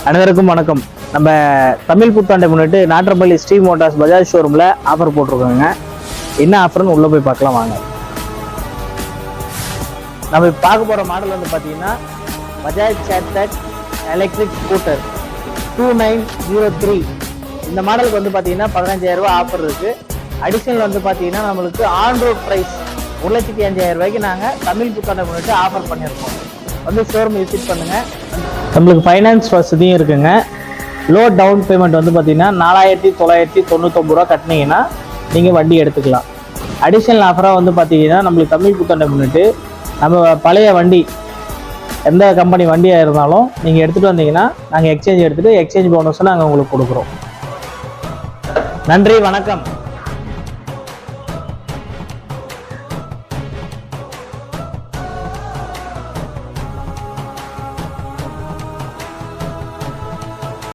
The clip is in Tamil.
அனைவருக்கும் வணக்கம். நம்ம தமிழ் புத்தாண்டை முன்னிட்டு நாற்றம்பள்ளி ஸ்ரீ மோட்டார்ஸ் பஜாஜ் ஷோரூமில் ஆஃபர் போட்டிருக்காங்க. என்ன ஆஃபர்னு உள்ளே போய் பார்க்கலாம் வாங்க. நம்ம பார்க்க போகிற மாடல் வந்து பார்த்தீங்கன்னா பஜாஜ் சேட்டக் எலக்ட்ரிக் ஸ்கூட்டர் 2903. இந்த மாடலுக்கு வந்து பார்த்தீங்கன்னா 15,000 ரூபா ஆஃபர் இருக்குது. அடிஷனல் வந்து பார்த்தீங்கன்னா நம்மளுக்கு ஆன் ரோட் ப்ரைஸ் 1,05,000 ரூபாய்க்கு நாங்கள் தமிழ் புத்தாண்டை முன்னிட்டு ஆஃபர் பண்ணியிருக்கோம். வந்து ஷோரூம் விசிட் பண்ணுங்கள். நம்மளுக்கு ஃபைனான்ஸ் வசதியும் இருக்குங்க. லோ டவுன் பேமெண்ட் வந்து பார்த்தீங்கன்னா 4,999 ரூபா கட்டினீங்கன்னா நீங்கள் வண்டி எடுத்துக்கலாம். அடிஷ்னல் ஆஃபராக வந்து பார்த்தீங்கன்னா நம்மளுக்கு தமிழ் புத்தாண்டை முன்னிட்டு நம்ம பழைய வண்டி எந்த கம்பெனி வண்டியாக இருந்தாலும் நீங்கள் எடுத்துகிட்டு வந்தீங்கன்னா நாங்கள் எக்ஸ்சேஞ்ச் எடுத்துகிட்டு எக்ஸ்சேஞ்ச் போனஸும் நாங்கள் உங்களுக்கு கொடுக்குறோம். நன்றி, வணக்கம்.